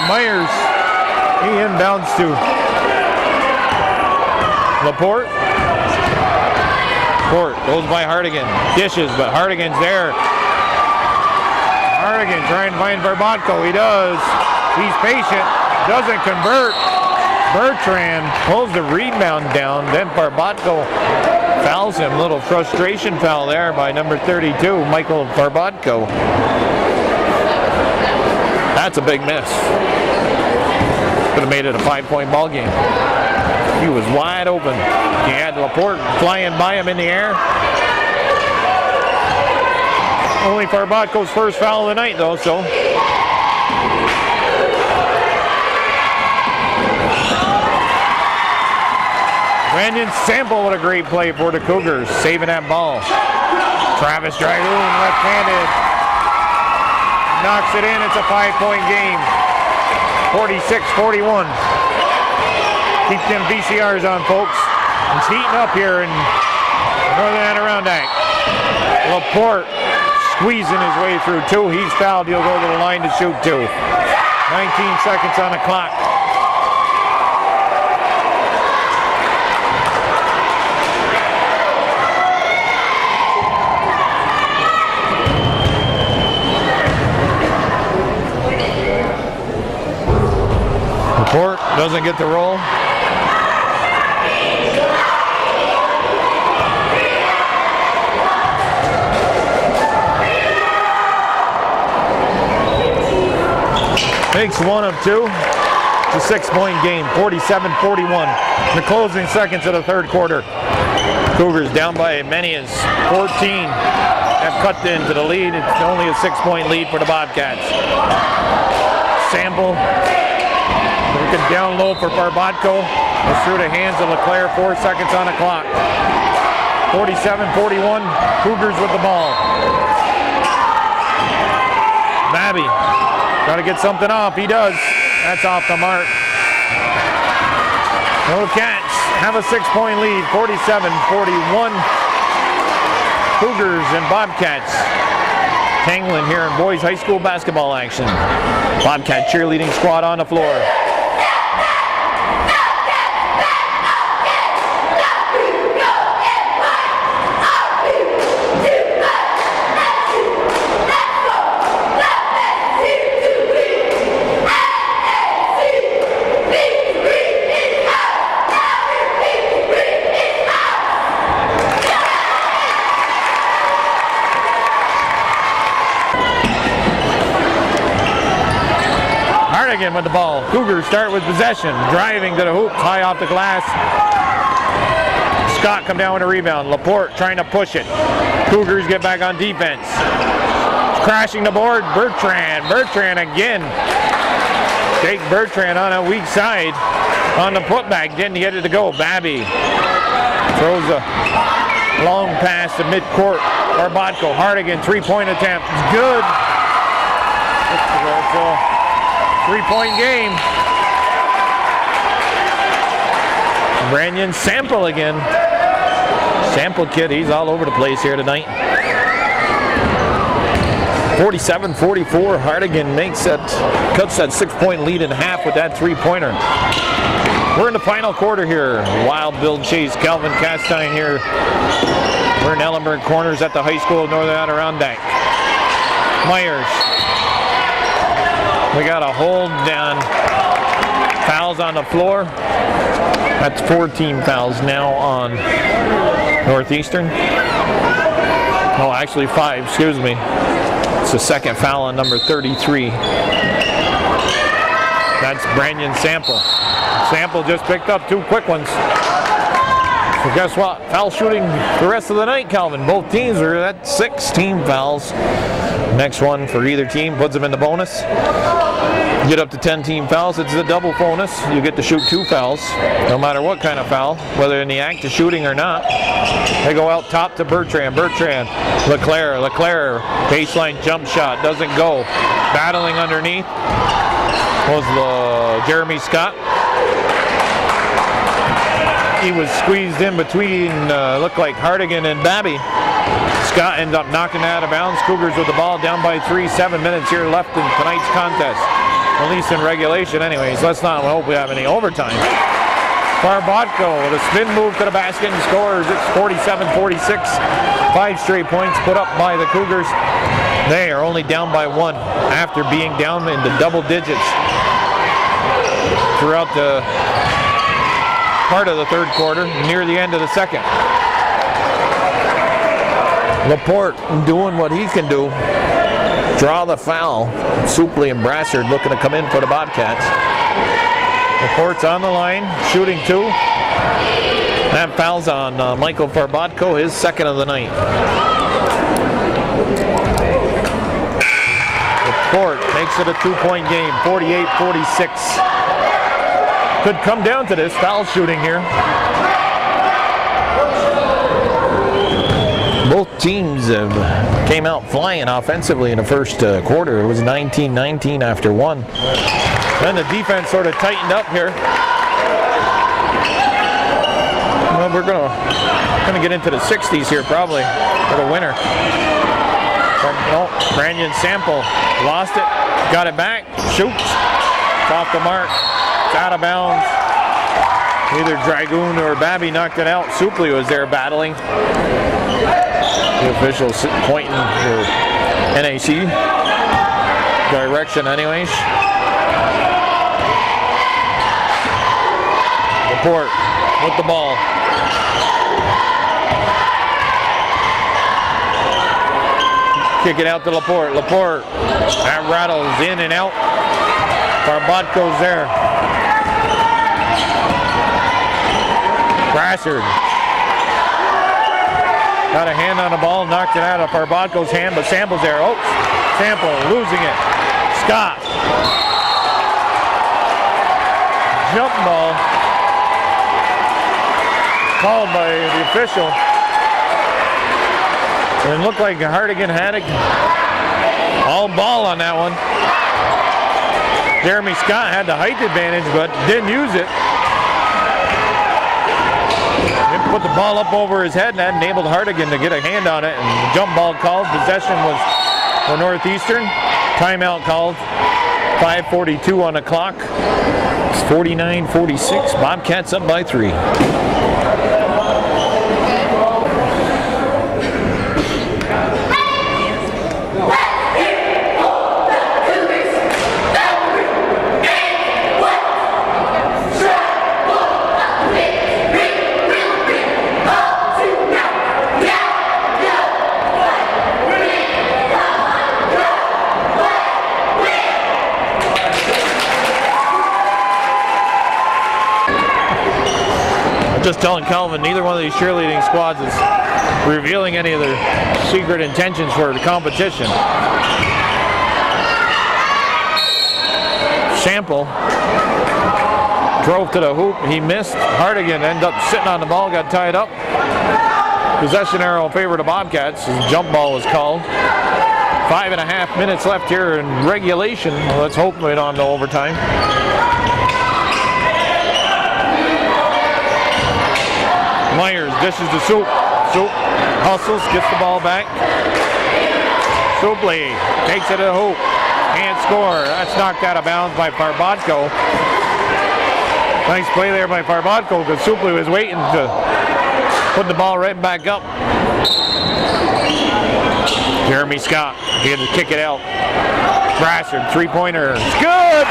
Myers, he inbounds to Laporte. Laporte goes by Hardigan, dishes, but Hardigan's there. Hardigan trying to find Barbotko. He does. He's patient, doesn't convert. Bertrand pulls the rebound down. Then Barbotko fouls him. Little frustration foul there by number 32, Michael Barbotko. That's a big miss. Could have made it a 5-point ball game. He was wide open. He had Laporte flying by him in the air. Only Barbotko's first foul of the night, though, so. Brandon Sample, what a great play for the Cougars, saving that ball. Travis Dragoon, left-handed. Knocks it in, it's a 5-point game. 46-41. Keep them VCRs on, folks. It's heating up here in Northern Adirondack. Laporte squeezing his way through 2. He's fouled, he'll go to the line to shoot 2. 19 seconds on the clock. Laporte doesn't get the roll. Makes 1 of 2. It's a 6-point game, 47-41. In the closing seconds of the third quarter. Cougars down by as many as 14. Have cut into the lead. It's only a 6-point lead for the Bobcats. Sample looking down low for Barbotko. It's through the hands of LeClaire. 4 seconds on the clock. 47-41. Cougars with the ball. Mabby got to get something off. He does. That's off the mark. Bobcats have a 6-point lead, 47-41. Cougars and Bobcats tangling here in boys high school basketball action. Bobcat cheerleading squad on the floor. With the ball. Cougars start with possession, driving to the hoop, high off the glass. Scott come down with a rebound. Laporte trying to push it. Cougars get back on defense. Crashing the board, Bertrand again. Jake Bertrand on a weak side on the putback, didn't get it to go. Babby throws a long pass to midcourt. Barbotko, Hardigan, 3-point attempt. Good. It's a 3-point game. Brandon Sample again. Sample kid, he's all over the place here tonight. 47-44. Hardigan cuts that 6-point lead in half with that 3-pointer. We're in the final quarter here. Wild Bill Chase, Calvin Castine here. We're in Ellenberg Corners at the high school of Northern Adirondack. Myers. We got a hold down. Fouls on the floor. That's 14 fouls now on Northeastern. Oh, actually 5, excuse me. It's the second foul on number 33. That's Brandon Sample. Sample just picked up 2 quick ones. So guess what? Foul shooting the rest of the night, Calvin. Both teams are at 16 fouls. Next one for either team puts them in the bonus. Get up to 10 team fouls, it's the double bonus. You get to shoot 2 fouls, no matter what kind of foul, whether in the act of shooting or not. They go out top to Bertrand. Leclerc, baseline jump shot, doesn't go. Battling underneath was Jeremy Scott. He was squeezed in between, looked like Hardigan and Babby. Scott ended up knocking it out of bounds. Cougars with the ball down by 3, 7 minutes here left in tonight's contest. At least in regulation anyways. Let's not hope we have any overtime. Barbotko with a spin move to the basket and scores. It's 47-46. 5 straight points put up by the Cougars. They are only down by 1 after being down into double digits throughout the part of the third quarter, near the end of the second. Laporte doing what he can do. Draw the foul. Supley and Brassard looking to come in for the Bobcats. Laporte's on the line, shooting 2. That foul's on Michael Barbotko, his second of the night. Laporte makes it a 2-point game, 48-46. Could come down to this foul shooting here. Both teams came out flying offensively in the first quarter. It was 19-19 after 1. Then the defense sort of tightened up here. Well, we're gonna get into the 60s here probably for the winner. No, Brandon Sample lost it, got it back, shoots, it's off the mark, it's out of bounds. Either Dragoon or Babby knocked it out. Supley was there battling. The officials pointing for NAC direction anyways. Laporte with the ball. Kick it out to Laporte. Laporte, that rattles in and out. Barbotko's there. Brassard got a hand on the ball, knocked it out of Barbotko's hand, but Sample's there. Oh, Sample losing it. Scott. Jump ball called by the official. And it looked like Hardigan had it all ball on that one. Jeremy Scott had the height advantage, but didn't use it. He put the ball up over his head, and that enabled Hardigan to get a hand on it, and the jump ball called. Possession was for Northeastern. Timeout called. 5:42 on the clock. It's 49-46. Bobcats up by 3. Just telling Calvin, neither one of these cheerleading squads is revealing any of their secret intentions for the competition. Sample drove to the hoop. He missed. Hardigan ended up sitting on the ball, got tied up. Possession arrow in favor of the Bobcats. His jump ball was called. 5.5 minutes left here in regulation. Well, let's hope we don't go overtime. Myers dishes to Soup. Soup hustles, gets the ball back. Supley takes it to the hoop. Can't score. That's knocked out of bounds by Farbotko. Nice play there by Farbotko because Supley was waiting to put the ball right back up. Jeremy Scott, he had to kick it out. Brassard, three-pointer. It's good!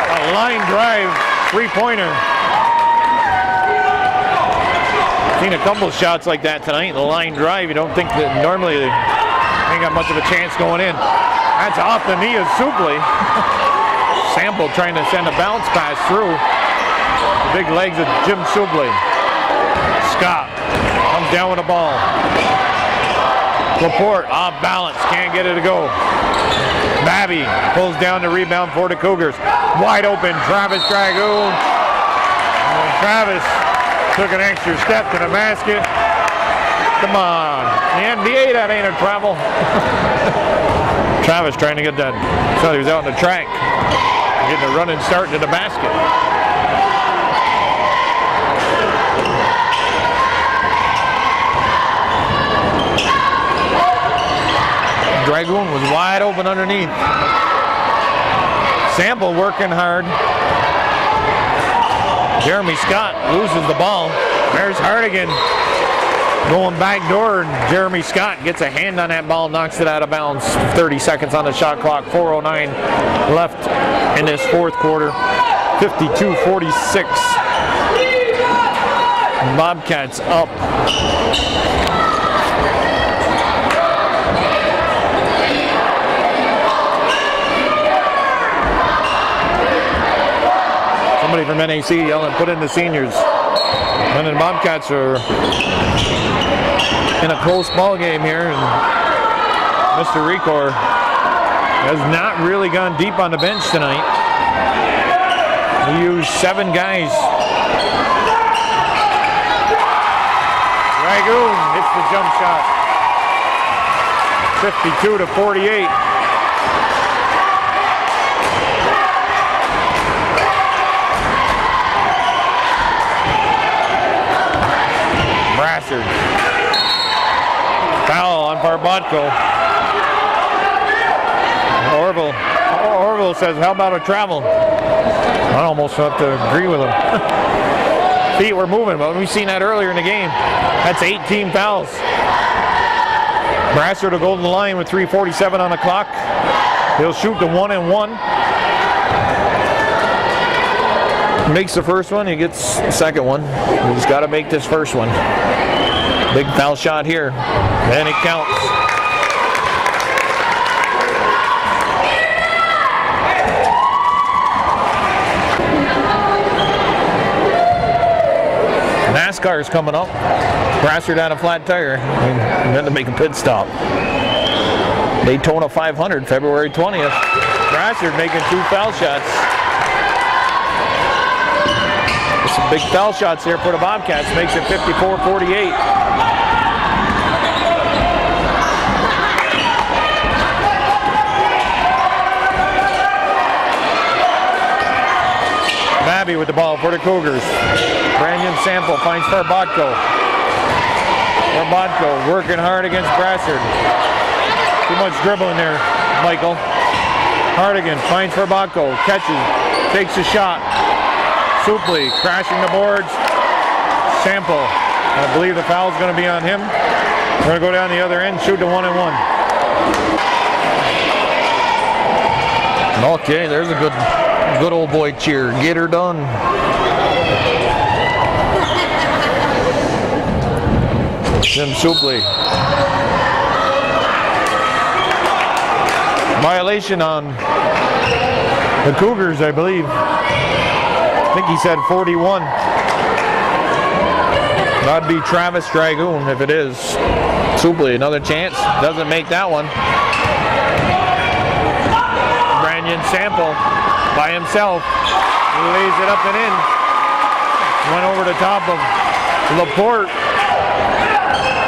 A line drive, three-pointer. Seen a couple of shots like that tonight. The line drive, you don't think that normally they ain't got much of a chance going in. That's off the knee of Supley. Sample trying to send a bounce pass through. The big legs of Jim Supley. Scott comes down with the ball. Laporte off balance, can't get it to go. Babby pulls down the rebound for the Cougars. Wide open, Travis Dragoon. And Travis took an extra step to the basket. Come on. The NBA, that ain't a travel. Travis trying to get that. So he was out on the track. Getting a running start to the basket. Dragoon was wide open underneath. Sample working hard. Jeremy Scott loses the ball. There's Hardigan going back door, and Jeremy Scott gets a hand on that ball, knocks it out of bounds. 30 seconds on the shot clock, 4:09 left in this fourth quarter. 52-46. Bobcats up. Somebody from NAC yelling, put in the seniors. And the Bobcats are in a close ball game here. And Mr. Recor has not really gone deep on the bench tonight. He used 7 guys. Dragoon hits the jump shot. 52-48. Brassard. Foul on Farbotko. Orville says, how about a travel? I almost have to agree with him. Feet were moving, but we've seen that earlier in the game. That's 18 fouls. Brassard will go to the line with 3:47 on the clock. He'll shoot the 1-and-1. Makes the first one, he gets the second one. He's got to make this first one. Big foul shot here, and it counts. NASCAR is coming up. Brassard on a flat tire, and then to make a pit stop. Daytona 500, February 20th. Brassard making 2 foul shots. Some big foul shots here for the Bobcats. Makes it 54-48. Babby with the ball for the Cougars. Brandon Sample finds Farbotko. Farbotko working hard against Brassard. Too much dribbling there, Michael. Hardigan finds Farbotko, catches, takes a shot. Supley crashing the boards. Sample, I believe the foul's going to be on him. We're going to go down the other end, shoot to 1-1. Okay, there's a good old boy cheer. Get her done. Jim Supley. Violation on the Cougars, I believe. I think he said 41. That'd be Travis Dragoon if it is. Supley, another chance. Doesn't make that one. Brandon Sample by himself. He lays it up and in. Went over the top of Laporte.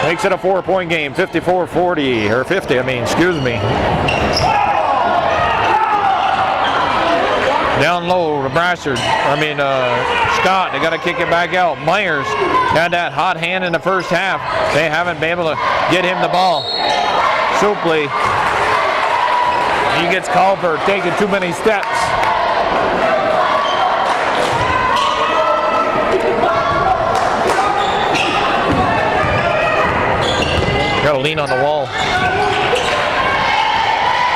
Makes it a 4-point game. 54-40, or 50, excuse me. Down low to Brassard. Scott, they got to kick it back out. Myers had that hot hand in the first half. They haven't been able to get him the ball. Supley. He gets called for taking too many steps. Got to lean on the wall.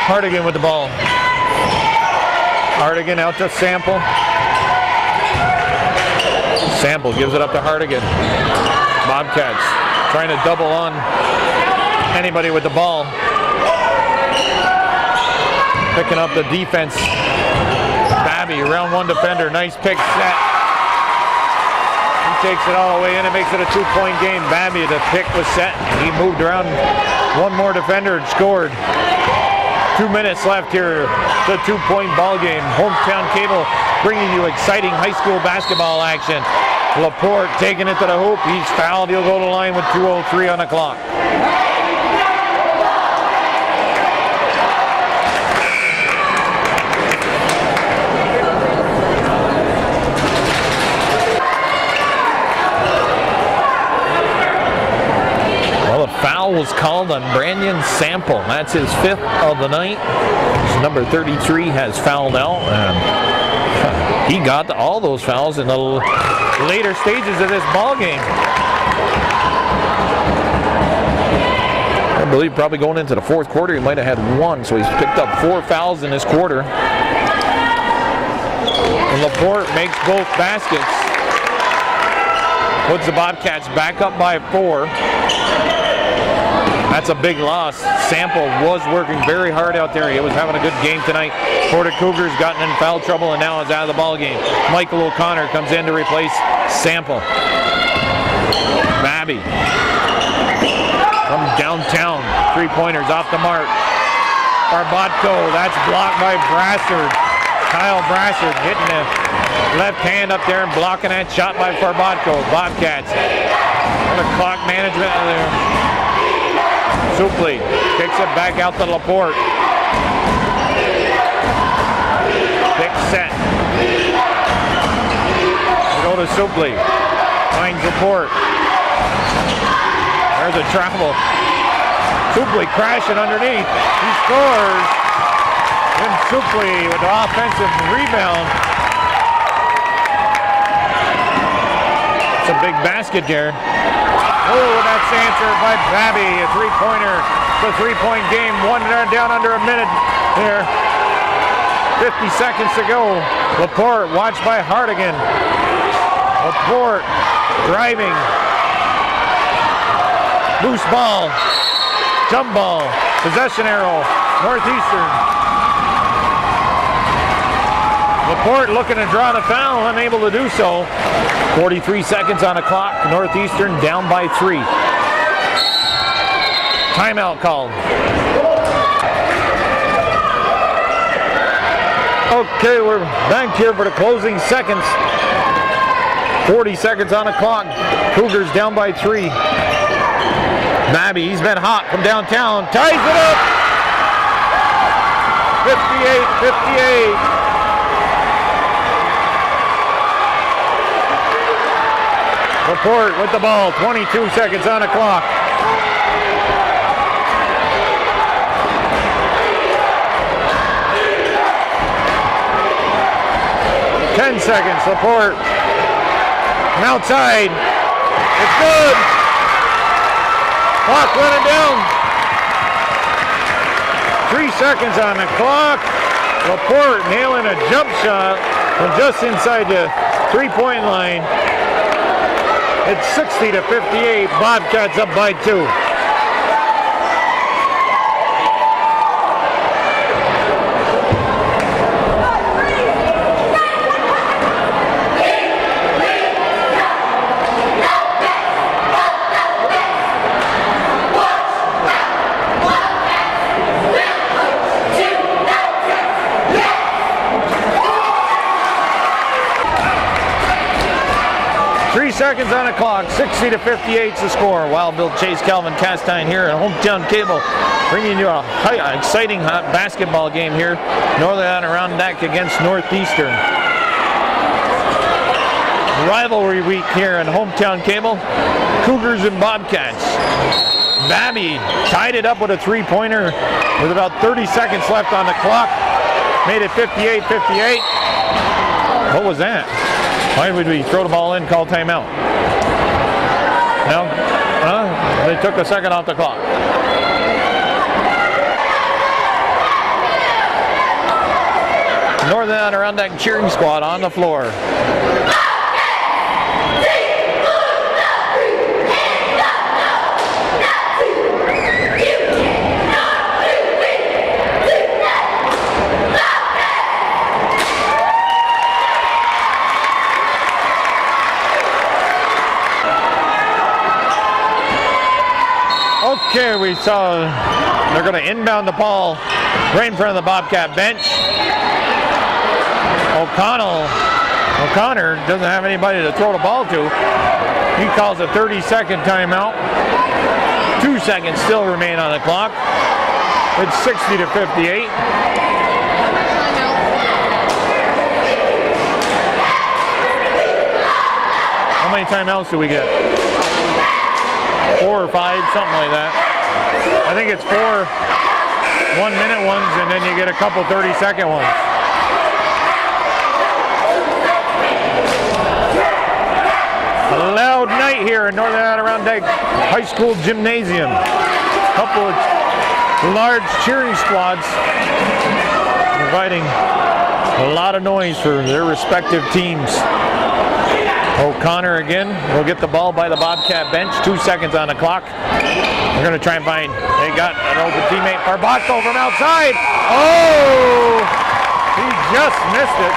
Hardigan with the ball. Hardigan out to Sample. Sample gives it up to Hardigan. Bobcats trying to double on anybody with the ball. Picking up the defense. Babby, round one defender. Nice pick set. He takes it all the way in and makes it a 2-point game. Babby, the pick was set. He moved around one more defender and scored. 2 minutes left here. The 2-point ball game. Hometown Cable bringing you exciting high school basketball action. Laporte taking it to the hoop. He's fouled. He'll go to the line with 2:03 on the clock. Foul was called on Brandon Sample. That's his 5th of the night. So number 33 has fouled out, and he got all those fouls in the later stages of this ball game. I believe probably going into the 4th quarter he might have had 1, so he's picked up 4 fouls in this quarter. And Laporte makes both baskets. Puts the Bobcats back up by 4. That's a big loss. Sample was working very hard out there. He was having a good game tonight. Porter Cougars gotten in foul trouble and now is out of the ball game. Michael O'Connor comes in to replace Sample. Babby from downtown. 3-pointers off the mark. Farbotko, that's blocked by Brassard. Kyle Brassard hitting the left hand up there and blocking that shot by Farbotko. Bobcats. The clock management there. Supley kicks it back out to Laporte. Pick set. We go to Supley. Finds Laporte. There's a travel. Supley crashing underneath. He scores. And Supley with the offensive rebound. It's a big basket there. Oh, that's answered by Babby. A 3-pointer. It's a 3-point game. One down under a minute here. 50 seconds to go. Laporte watched by Hardigan. Laporte driving. Loose ball. Jump ball. Possession arrow. Northeastern. Laporte looking to draw the foul, unable to do so. 43 seconds on the clock. Northeastern down by 3. Timeout called. Okay, we're back here for the closing seconds. 40 seconds on the clock. Cougars down by 3. Babby, he's been hot from downtown. Ties it up. 58-58. Laporte with the ball, 22 seconds on the clock. Seconds, Laporte. From outside. It's good. Clock running down. 3 seconds on the clock. Laporte nailing a jump shot from just inside the three-point line. It's 60-58. Bobcats up by 2. 3 seconds on the clock, 60-58 is the score. Wild Bill Chase, Calvin Castine here at Hometown Cable, bringing you a exciting hot basketball game here. Northern Adirondack against Northeastern. Rivalry week here at Hometown Cable. Cougars and Bobcats. Babby tied it up with a three-pointer with about 30 seconds left on the clock. Made it 58-58. What was that? Why would we throw the ball in, call timeout? No? They took a second off the clock. Northern Adirondack cheering squad on the floor. Okay, we saw they're going to inbound the ball right in front of the Bobcat bench. O'Connor doesn't have anybody to throw the ball to. He calls a 30-second timeout. 2 seconds still remain on the clock. It's 60-58. How many timeouts do we get? 4 or 5, something like that. I think it's 4 1-minute ones, and then you get a couple 30-second ones. A loud night here in Northern Adirondack High School Gymnasium. A couple of large cheering squads providing a lot of noise for their respective teams. O'Connor again will get the ball by the Bobcat bench. 2 seconds on the clock. We're going to try and find, they got an open teammate. Barbato from outside. Oh! He just missed it.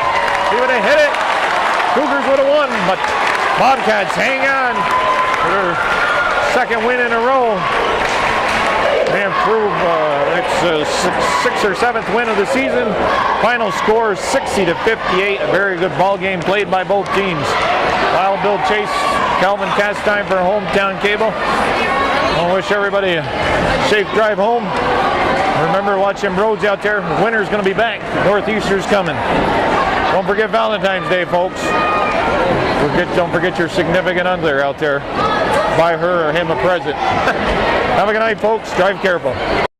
He would have hit it. Cougars would have won, but Bobcats hang on for their second win in a row. They improve, it's sixth or seventh win of the season. Final score 60-58. A very good ball game played by both teams. Wild Bill Chase, Calvin Castine for Hometown Cable. I wish everybody a safe drive home. Remember, watch them roads out there. Winter's going to be back. Northeastern's coming. Don't forget Valentine's Day, folks. Don't forget your significant other out there. Buy her or him a present. Have a good night, folks. Drive careful.